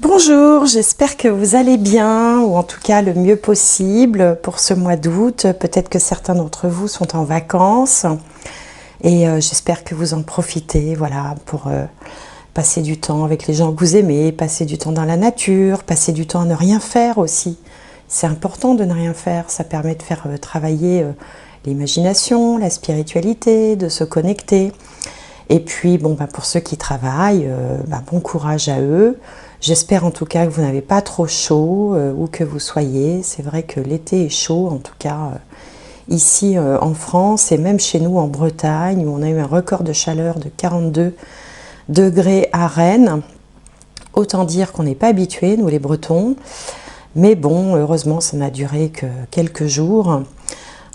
Bonjour, j'espère que vous allez bien, ou en tout cas le mieux possible pour ce mois d'août. Peut-être que certains d'entre vous sont en vacances et j'espère que vous en profitez, voilà, pour passer du temps avec les gens que vous aimez, passer du temps dans la nature, passer du temps à ne rien faire aussi. C'est important de ne rien faire, ça permet de faire travailler l'imagination, la spiritualité, de se connecter. Et puis, bon, pour ceux qui travaillent, bon courage à eux. J'espère en tout cas que vous n'avez pas trop chaud, où que vous soyez. C'est vrai que l'été est chaud, en tout cas ici en France et même chez nous en Bretagne, où on a eu un record de chaleur de 42 degrés à Rennes. Autant dire qu'on n'est pas habitués, nous les Bretons. Mais bon, heureusement, ça n'a duré que quelques jours.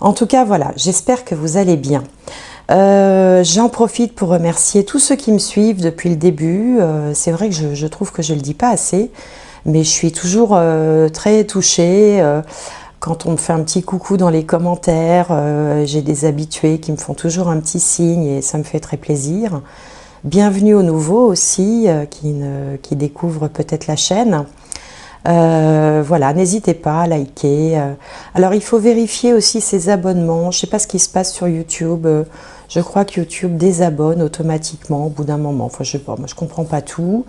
En tout cas, voilà, j'espère que vous allez bien. J'en profite pour remercier tous ceux qui me suivent depuis le début. C'est vrai que je trouve que je ne le dis pas assez, mais je suis toujours très touchée quand on me fait un petit coucou dans les commentaires. J'ai des habitués qui me font toujours un petit signe et ça me fait très plaisir. Bienvenue aux nouveaux aussi qui découvrent peut-être la chaîne. Voilà, n'hésitez pas à liker. Alors il faut vérifier aussi ses abonnements. Je ne sais pas ce qui se passe sur YouTube. Je crois que YouTube désabonne automatiquement au bout d'un moment. Enfin, je sais pas, moi je comprends pas tout.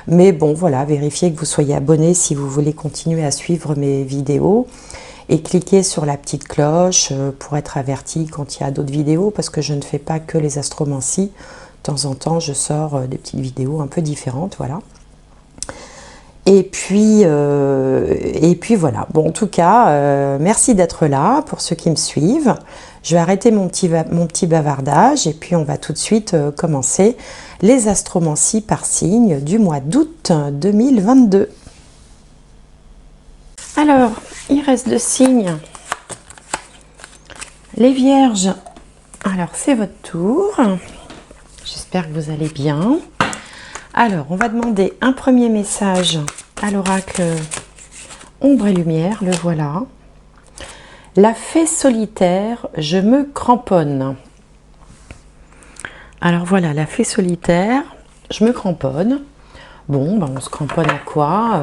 Mais bon, voilà, vérifiez que vous soyez abonné si vous voulez continuer à suivre mes vidéos. Et cliquez sur la petite cloche pour être averti quand il y a d'autres vidéos, parce que je ne fais pas que les astromancies. De temps en temps, je sors des petites vidéos un peu différentes, voilà. Et puis voilà. Bon, en tout cas, merci d'être là pour ceux qui me suivent. Je vais arrêter mon petit bavardage et puis on va tout de suite commencer les astromancies par signe du mois d'août 2022. Alors, il reste 2 signes. Les Vierges. Alors, c'est votre tour. J'espère que vous allez bien. Alors, on va demander un premier message à l'oracle Ombre et Lumière, le voilà. La fée solitaire, je me cramponne. Alors voilà, la fée solitaire, je me cramponne. Bon, on se cramponne à quoi?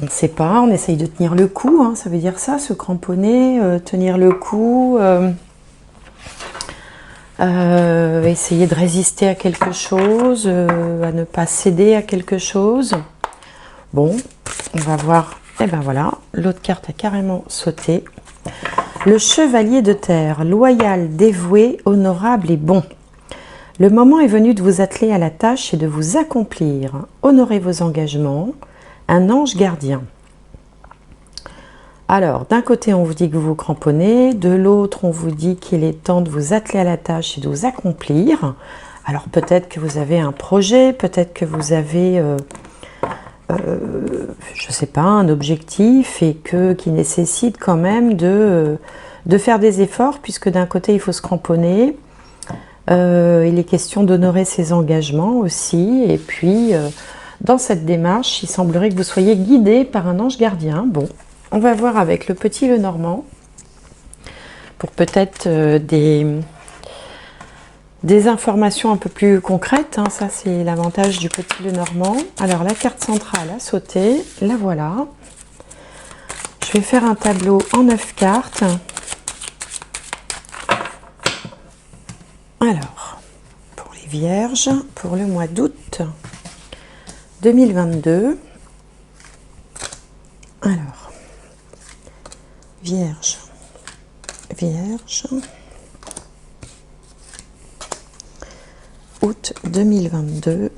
On ne sait pas, on essaye de tenir le coup, hein, ça veut dire ça, se cramponner, tenir le coup. Essayer de résister à quelque chose, à ne pas céder à quelque chose. Bon, on va voir. Et ben voilà, l'autre carte a carrément sauté. Le chevalier de terre, loyal, dévoué, honorable et bon. Le moment est venu de vous atteler à la tâche et de vous accomplir. Honorez vos engagements. Un ange gardien. Alors, d'un côté, on vous dit que vous vous cramponnez, de l'autre, on vous dit qu'il est temps de vous atteler à la tâche et de vous accomplir. Alors, peut-être que vous avez un projet, peut-être que vous avez, je ne sais pas, un objectif et qui nécessite quand même de faire des efforts, puisque d'un côté, il faut se cramponner. Il est question d'honorer ses engagements aussi. Et puis, dans cette démarche, il semblerait que vous soyez guidé par un ange gardien. Bon. On va voir avec le petit Lenormand pour peut-être des informations un peu plus concrètes. Hein. Ça, c'est l'avantage du petit Lenormand. Alors, la carte centrale a sauté. La voilà. Je vais faire un tableau en 9 cartes. Alors, pour les Vierges, pour le mois d'août 2022. Alors. Vierge, Vierge, août 2022.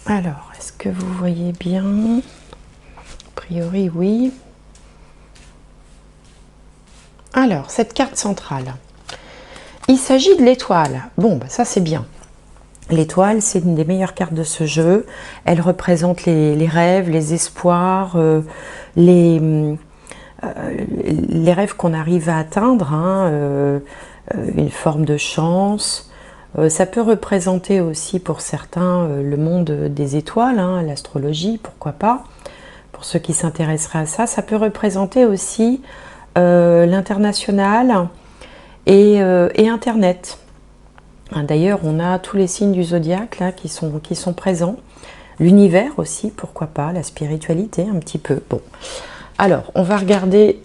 Alors, est-ce que vous voyez bien? A priori, oui. Alors, cette carte centrale, il s'agit de l'étoile. Bon, ça c'est bien. L'étoile, c'est une des meilleures cartes de ce jeu. Elle représente les rêves, les espoirs, les rêves qu'on arrive à atteindre, hein, une forme de chance. Ça peut représenter aussi pour certains le monde des étoiles, hein, l'astrologie, pourquoi pas. Pour ceux qui s'intéresseraient à ça, ça peut représenter aussi l'international et Internet. D'ailleurs, on a tous les signes du zodiaque là, qui sont présents. L'univers aussi, pourquoi pas, la spiritualité un petit peu. Bon, alors, on va regarder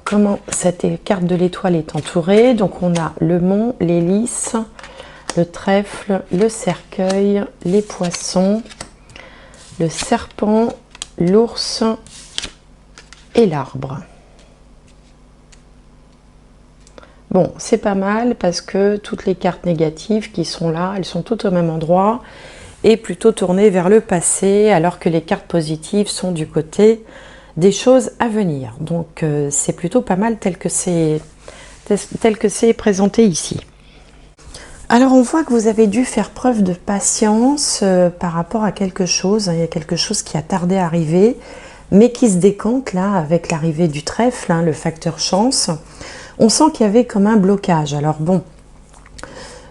comment cette carte de l'étoile est entourée. Donc, on a le mont, l'hélice, le trèfle, le cercueil, les poissons, le serpent, l'ours et l'arbre. Bon, c'est pas mal parce que toutes les cartes négatives qui sont là, elles sont toutes au même endroit et plutôt tournées vers le passé, alors que les cartes positives sont du côté des choses à venir. Donc c'est plutôt pas mal tel que c'est présenté ici. Alors on voit que vous avez dû faire preuve de patience par rapport à quelque chose. Il y a quelque chose qui a tardé à arriver, mais qui se décante là avec l'arrivée du trèfle, le facteur chance. On sent qu'il y avait comme un blocage. Alors bon,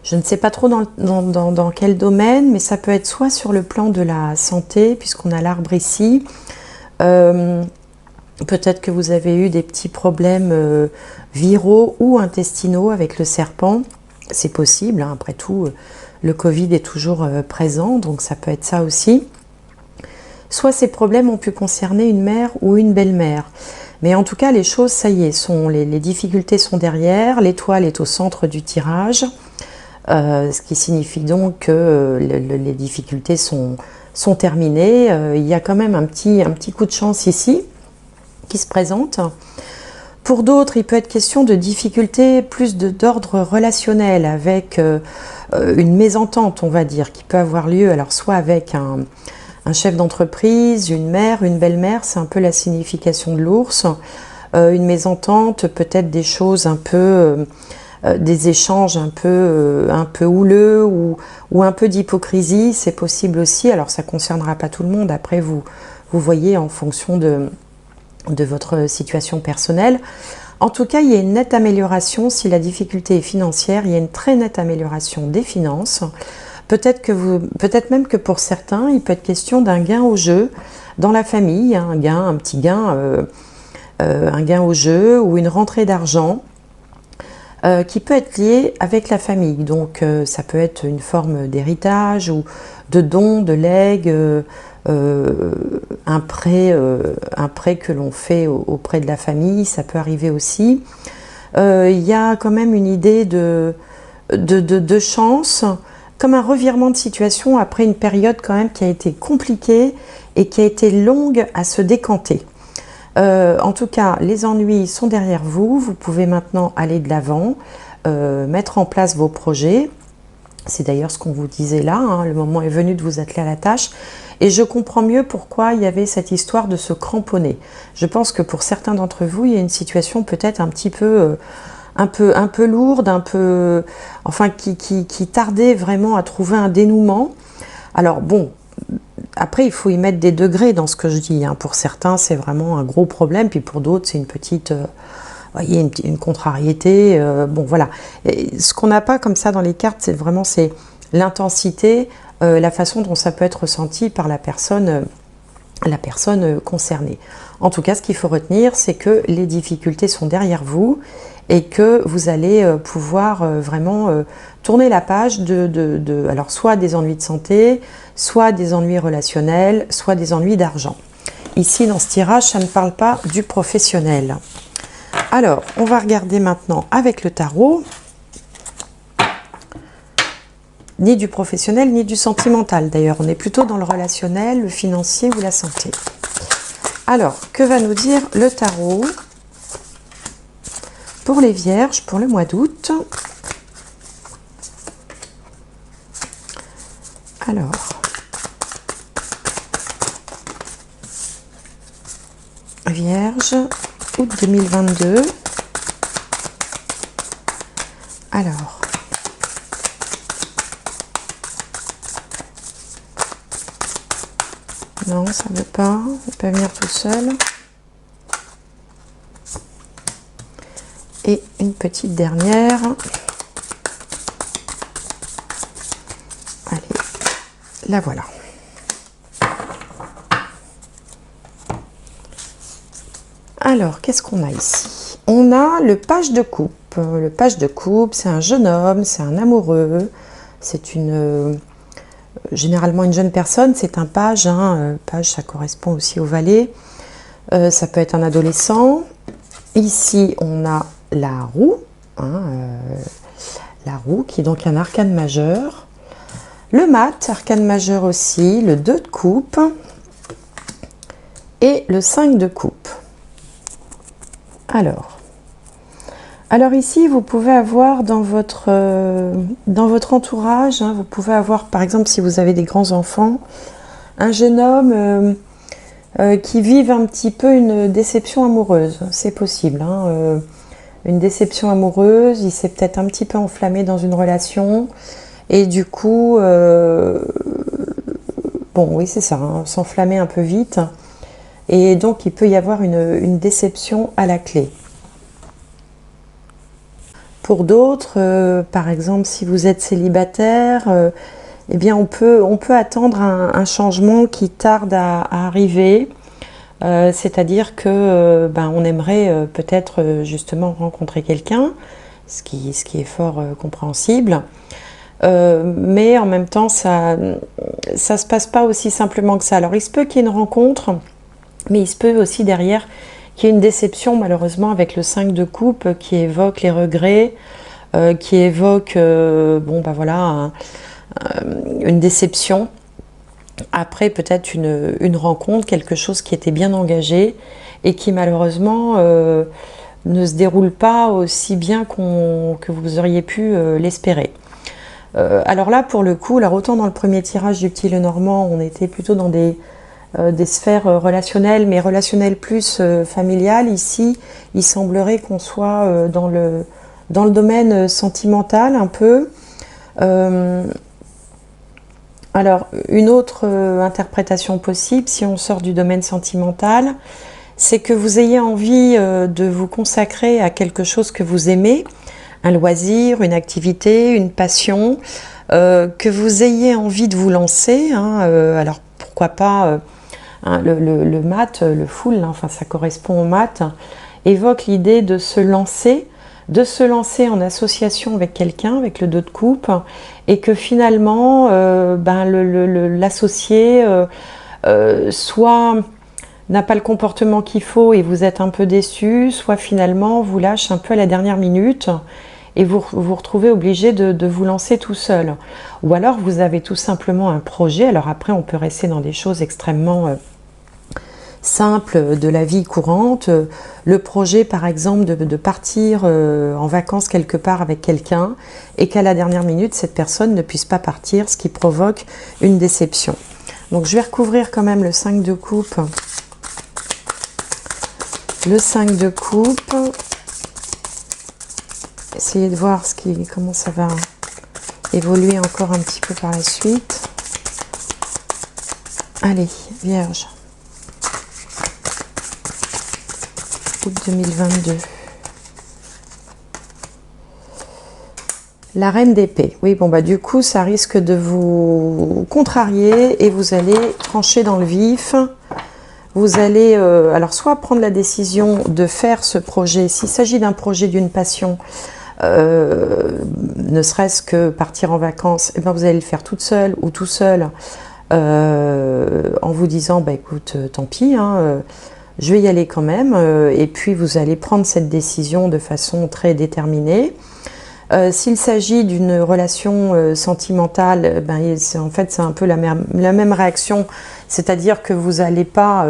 je ne sais pas trop dans quel domaine, mais ça peut être soit sur le plan de la santé, puisqu'on a l'arbre ici. Peut-être que vous avez eu des petits problèmes viraux ou intestinaux avec le serpent. C'est possible, hein. Après tout, le Covid est toujours présent, donc ça peut être ça aussi. Soit ces problèmes ont pu concerner une mère ou une belle-mère. Mais en tout cas, les choses, ça y est, les difficultés sont derrière, l'étoile est au centre du tirage, ce qui signifie donc que les difficultés sont terminées. Il y a quand même un petit coup de chance ici qui se présente. Pour d'autres, il peut être question de difficultés plus d'ordre relationnel, avec une mésentente, on va dire, qui peut avoir lieu, alors soit avec un chef d'entreprise, une mère, une belle-mère, c'est un peu la signification de l'ours. Une mésentente, peut-être des choses un peu, des échanges un peu houleux ou un peu d'hypocrisie, c'est possible aussi. Alors ça ne concernera pas tout le monde, après vous voyez en fonction de votre situation personnelle. En tout cas, il y a une nette amélioration, si la difficulté est financière, il y a une très nette amélioration des finances. Peut-être même que pour certains, il peut être question d'un gain au jeu dans la famille, un petit gain, un gain au jeu ou une rentrée d'argent qui peut être lié avec la famille. Donc ça peut être une forme d'héritage ou de don, de legs, un prêt que l'on fait auprès de la famille, ça peut arriver aussi. Il y a quand même une idée de chance, comme un revirement de situation après une période quand même qui a été compliquée et qui a été longue à se décanter. En tout cas, les ennuis sont derrière vous, vous pouvez maintenant aller de l'avant, mettre en place vos projets. C'est d'ailleurs ce qu'on vous disait là, hein, le moment est venu de vous atteler à la tâche. Et je comprends mieux pourquoi il y avait cette histoire de se cramponner. Je pense que pour certains d'entre vous, il y a une situation peut-être un petit peu... un peu lourde, enfin qui tardait vraiment à trouver un dénouement. Alors bon, après il faut y mettre des degrés dans ce que je dis, hein. Pour certains c'est vraiment un gros problème, puis pour d'autres c'est une petite, voyez, une contrariété. Bon voilà, et ce qu'on n'a pas comme ça dans les cartes, c'est vraiment l'intensité, la façon dont ça peut être ressenti par la personne concernée. En tout cas, ce qu'il faut retenir, c'est que les difficultés sont derrière vous et que vous allez pouvoir vraiment tourner la page alors soit des ennuis de santé, soit des ennuis relationnels, soit des ennuis d'argent. Ici, dans ce tirage, ça ne parle pas du professionnel. Alors, on va regarder maintenant avec le tarot. Ni du professionnel, ni du sentimental. D'ailleurs, on est plutôt dans le relationnel, le financier ou la santé. Alors, que va nous dire le tarot pour les vierges pour le mois d'août? Alors, vierge, août 2022. Alors, non, ça ne veut pas venir tout seul. Et une petite dernière. Allez, la voilà. Alors, qu'est-ce qu'on a ici? On a le page de coupe. Le page de coupe, c'est un jeune homme, c'est un amoureux, c'est généralement une jeune personne, c'est un page, hein. Page, ça correspond aussi au valet. Ça peut être un adolescent. Ici, on a la roue, hein, la roue qui est donc un arcane majeur. Le mat, arcane majeur aussi, le 2 de coupe et le 5 de coupe. Alors ici, vous pouvez avoir dans votre entourage, hein, vous pouvez avoir, par exemple, si vous avez des grands-enfants, un jeune homme qui vive un petit peu une déception amoureuse. C'est possible, hein, une déception amoureuse, il s'est peut-être un petit peu enflammé dans une relation, et du coup, bon, oui, c'est ça, hein, s'enflammer un peu vite, et donc il peut y avoir une déception à la clé. Pour d'autres, par exemple, si vous êtes célibataire, eh bien on peut attendre un changement qui tarde à arriver. C'est-à-dire que on aimerait peut-être justement rencontrer quelqu'un, ce qui est fort compréhensible. Mais en même temps, ça se passe pas aussi simplement que ça. Alors il se peut qu'il y ait une rencontre, mais il se peut aussi derrière qu'il y ait une déception malheureusement avec le 5 de coupe qui évoque les regrets, qui évoque une déception. Après peut-être une rencontre, quelque chose qui était bien engagé et qui malheureusement ne se déroule pas aussi bien que vous auriez pu l'espérer. Alors là pour le coup, alors autant dans le premier tirage du petit Lenormand, on était plutôt dans des sphères relationnelles, mais relationnelles plus familiales. Ici, il semblerait qu'on soit dans le domaine sentimental un peu. Alors, une autre interprétation possible, si on sort du domaine sentimental, c'est que vous ayez envie de vous consacrer à quelque chose que vous aimez, un loisir, une activité, une passion, que vous ayez envie de vous lancer, hein, alors pourquoi pas hein, le mat, le full, hein, enfin ça correspond au mat, évoque l'idée de se lancer en association avec quelqu'un, avec le 2 de coupe, et que finalement l'associé soit n'a pas le comportement qu'il faut et vous êtes un peu déçu, soit finalement vous lâche un peu à la dernière minute et vous vous retrouvez obligé de vous lancer tout seul. Ou alors vous avez tout simplement un projet, alors après on peut rester dans des choses extrêmement simple de la vie courante, le projet par exemple de partir en vacances quelque part avec quelqu'un et qu'à la dernière minute cette personne ne puisse pas partir, ce qui provoque une déception. Donc je vais recouvrir quand même le 5 de coupe. Le 5 de coupe. Essayez de voir comment ça va évoluer encore un petit peu par la suite. Allez, Vierge. Août 2022. La reine d'épée. Oui, bon bah du coup, ça risque de vous contrarier et vous allez trancher dans le vif. Vous allez alors soit prendre la décision de faire ce projet, s'il s'agit d'un projet d'une passion, ne serait-ce que partir en vacances, et ben vous allez le faire toute seule ou tout seul, en vous disant bah écoute, tant pis, hein, je vais y aller quand même, et puis vous allez prendre cette décision de façon très déterminée. S'il s'agit d'une relation sentimentale, en fait c'est un peu la même réaction, c'est-à-dire que vous n'allez pas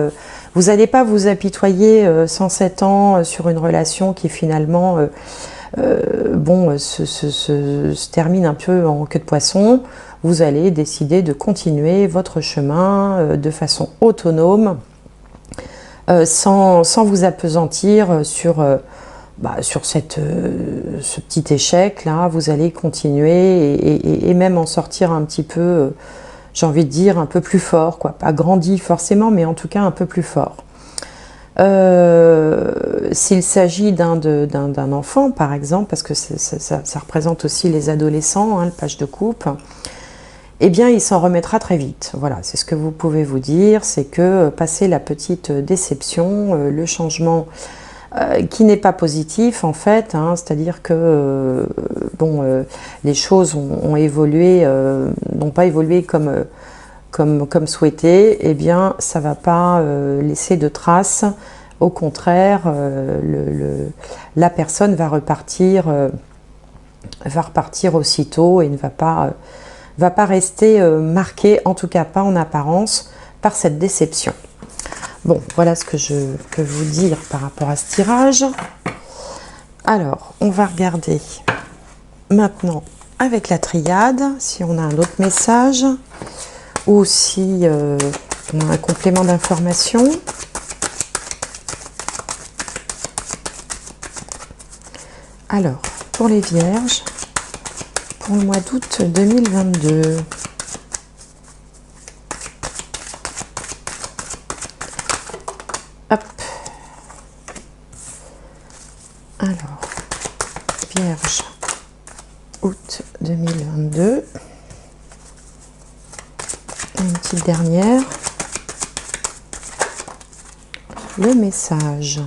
vous apitoyer 107 ans sur une relation qui finalement se termine un peu en queue de poisson. Vous allez décider de continuer votre chemin de façon autonome, sans vous appesantir sur ce petit échec là. Vous allez continuer et même en sortir un petit peu, j'ai envie de dire un peu plus fort, quoi. Pas grandi forcément, mais en tout cas un peu plus fort. S'il s'agit d'un enfant par exemple, parce que ça représente aussi les adolescents, hein, le page de coupe, eh bien il s'en remettra très vite. Voilà, c'est ce que vous pouvez vous dire, c'est que passer la petite déception, le changement qui n'est pas positif en fait, hein, c'est-à-dire que bon, les choses ont évolué, n'ont pas évolué comme souhaité, eh bien ça ne va pas laisser de traces. Au contraire, la personne va repartir aussitôt et ne va pas rester marquée, en tout cas pas en apparence, par cette déception. Bon, voilà ce que je peux vous dire par rapport à ce tirage. Alors, on va regarder maintenant avec la triade, si on a un autre message, ou si on a un complément d'information. Alors, pour les vierges, pour le mois d'août 2022. Hop. Alors, vierge, août 2022. Une petite dernière. Le message.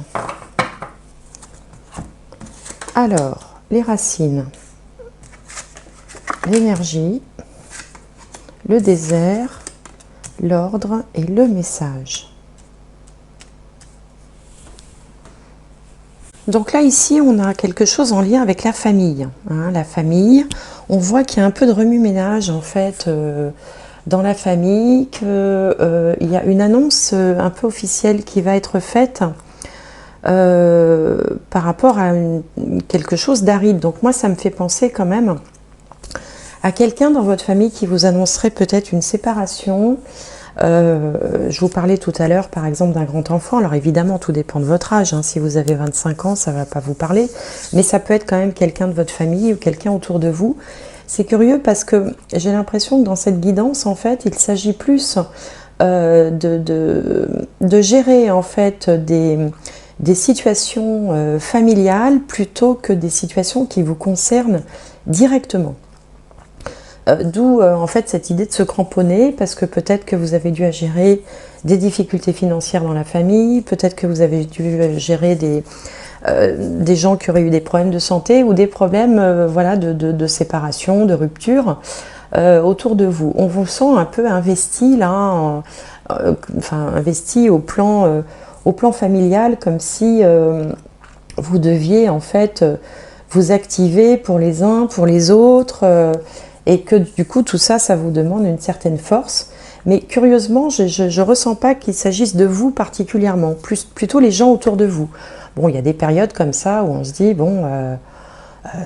Alors, les racines, l'énergie, le désert, l'ordre et le message. Donc là, ici, on a quelque chose en lien avec la famille. Hein, la famille, on voit qu'il y a un peu de remue-ménage, en fait, dans la famille, qu'il y a une annonce un peu officielle qui va être faite par rapport à quelque chose d'aride. Donc moi, ça me fait penser quand même à quelqu'un dans votre famille qui vous annoncerait peut-être une séparation. Je vous parlais tout à l'heure, par exemple, d'un grand enfant. Alors évidemment, tout dépend de votre âge. Hein. Si vous avez 25 ans, ça ne va pas vous parler. Mais ça peut être quand même quelqu'un de votre famille ou quelqu'un autour de vous. C'est curieux parce que j'ai l'impression que dans cette guidance, en fait, il s'agit plus de gérer, en fait, des situations familiales plutôt que des situations qui vous concernent directement. D'où en fait cette idée de se cramponner, parce que peut-être que vous avez dû gérer des difficultés financières dans la famille, peut-être que vous avez dû gérer des gens qui auraient eu des problèmes de santé ou des problèmes voilà, de séparation, de rupture autour de vous. On vous sent un peu investi là, enfin investi au plan familial, comme si vous deviez en fait vous activer pour les uns, pour les autres, et que du coup tout ça, ça vous demande une certaine force. Mais curieusement, je ne ressens pas qu'il s'agisse de vous particulièrement, plutôt les gens autour de vous. Bon, il y a des périodes comme ça où on se dit, bon,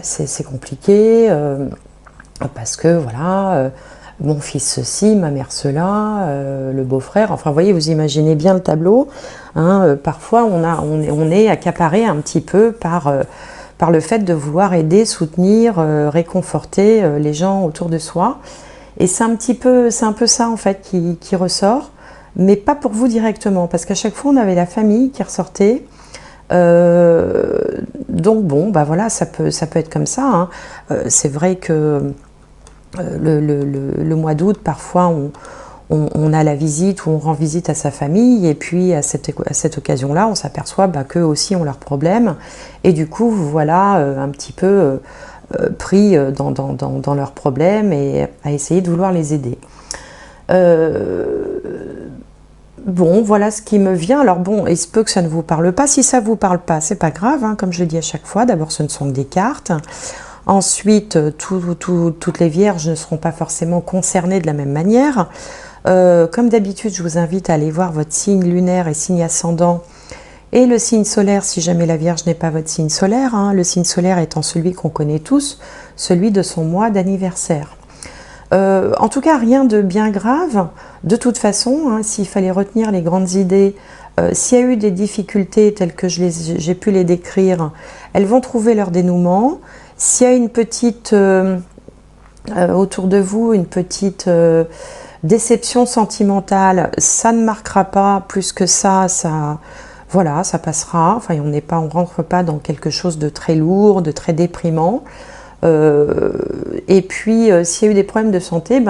c'est compliqué, parce que voilà, mon fils ceci, ma mère cela, le beau-frère, enfin vous voyez, vous imaginez bien le tableau, hein, parfois on est accaparé un petit peu par le fait de vouloir aider, soutenir, réconforter les gens autour de soi. Et c'est un peu ça en fait qui ressort, mais pas pour vous directement, parce qu'à chaque fois on avait la famille qui ressortait. Donc bon, bah voilà, ça peut être comme ça. Hein. C'est vrai que le mois d'août, parfois on a la visite ou on rend visite à sa famille, et puis à cette occasion-là, on s'aperçoit qu'eux aussi ont leurs problèmes, et du coup, voilà, un petit peu pris dans leurs problèmes et à essayer de vouloir les aider. Bon, voilà ce qui me vient. Alors bon, il se peut que ça ne vous parle pas. Si ça ne vous parle pas, c'est pas grave, hein, comme je le dis à chaque fois. D'abord, ce ne sont que des cartes. Ensuite, toutes les vierges ne seront pas forcément concernées de la même manière. Comme d'habitude, je vous invite à aller voir votre signe lunaire et signe ascendant et le signe solaire si jamais la Vierge n'est pas votre signe solaire. Hein, le signe solaire étant celui qu'on connaît tous, celui de son mois d'anniversaire. En tout cas, rien de bien grave. De toute façon, hein, s'il fallait retenir les grandes idées, s'il y a eu des difficultés telles que j'ai pu les décrire, elles vont trouver leur dénouement. S'il y a une petite, autour de vous, une petite déception sentimentale, ça ne marquera pas plus que ça, voilà, ça passera. Enfin, on ne rentre pas dans quelque chose de très lourd, de très déprimant. Et puis, s'il y a eu des problèmes de santé,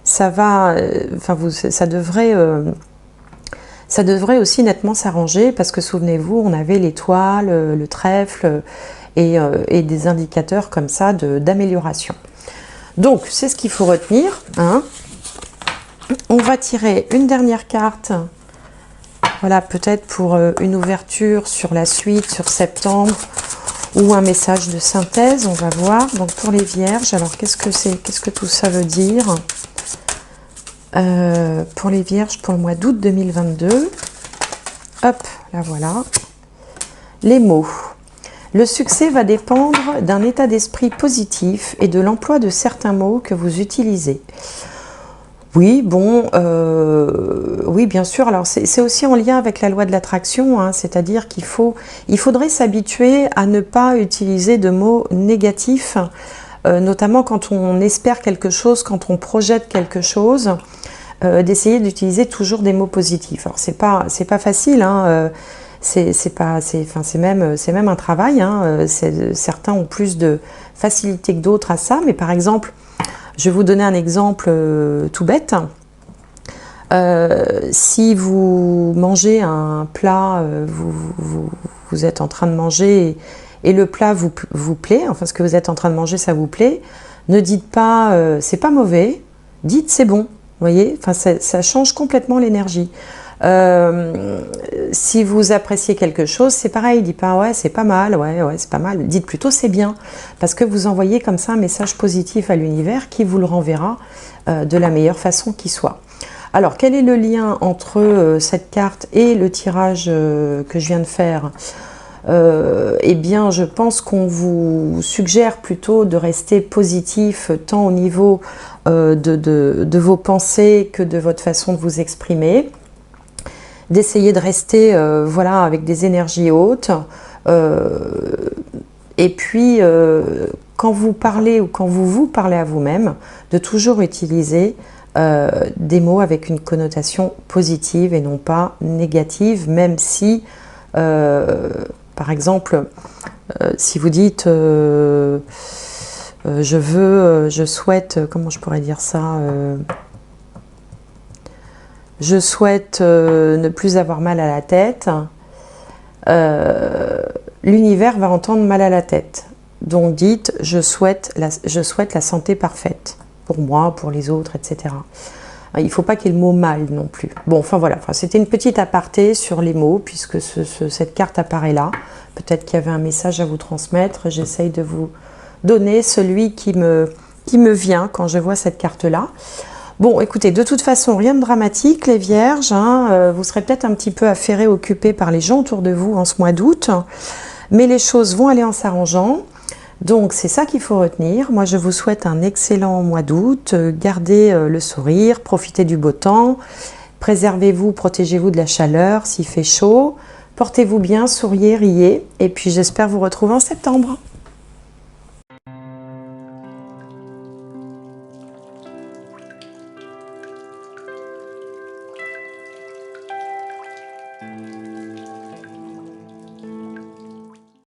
ça va, ça Ça devrait aussi nettement s'arranger parce que souvenez-vous, on avait l'étoile, le trèfle et des indicateurs comme ça d'amélioration. Donc, c'est ce qu'il faut retenir, hein. On va tirer une dernière carte. Voilà, peut-être pour une ouverture sur la suite, sur septembre, ou un message de synthèse, on va voir. Donc pour les vierges, alors qu'est-ce que c'est? Qu'est-ce que tout ça veut dire? Pour les vierges, pour le mois d'août 2022. Hop, là voilà. Les mots. Le succès va dépendre d'un état d'esprit positif et de l'emploi de certains mots que vous utilisez. Oui, bon, oui, bien sûr. Alors, c'est aussi en lien avec la loi de l'attraction, hein, c'est-à-dire il faudrait s'habituer à ne pas utiliser de mots négatifs, notamment quand on espère quelque chose, quand on projette quelque chose, d'essayer d'utiliser toujours des mots positifs. Alors, c'est pas facile, hein, c'est même un travail, hein, certains ont plus de facilité que d'autres à ça, mais par exemple, je vais vous donner un exemple tout bête. Si vous mangez un plat, vous êtes en train de manger et le plat vous plaît, enfin ce que vous êtes en train de manger ça vous plaît, ne dites pas c'est pas mauvais, dites c'est bon, vous voyez, enfin, ça change complètement l'énergie. Si vous appréciez quelque chose, c'est pareil, dites pas ouais c'est pas mal, ouais c'est pas mal, dites plutôt c'est bien, parce que vous envoyez comme ça un message positif à l'univers qui vous le renverra de la meilleure façon qui soit. Alors quel est le lien entre cette carte et le tirage que je viens de faire? Eh bien je pense qu'on vous suggère plutôt de rester positif tant au niveau de vos pensées que de votre façon de vous exprimer, d'essayer de rester voilà, avec des énergies hautes, et puis quand vous parlez ou quand vous parlez à vous-même, de toujours utiliser des mots avec une connotation positive et non pas négative, même si par exemple si vous dites je souhaite, comment je pourrais dire ça, je souhaite ne plus avoir mal à la tête, l'univers va entendre mal à la tête. Donc dites, je souhaite la santé parfaite, pour moi, pour les autres, etc. Il ne faut pas qu'il y ait le mot mal non plus. Bon, enfin voilà, c'était une petite aparté sur les mots, puisque cette carte apparaît là. Peut-être qu'il y avait un message à vous transmettre. J'essaye de vous donner celui qui me vient quand je vois cette carte-là. Bon, écoutez, de toute façon, rien de dramatique, les vierges, hein, vous serez peut-être un petit peu affairés, occupés par les gens autour de vous en ce mois d'août, mais les choses vont aller en s'arrangeant. Donc, c'est ça qu'il faut retenir. Moi, je vous souhaite un excellent mois d'août. Gardez le sourire, profitez du beau temps, préservez-vous, protégez-vous de la chaleur s'il fait chaud. Portez-vous bien, souriez, riez, et puis j'espère vous retrouver en septembre.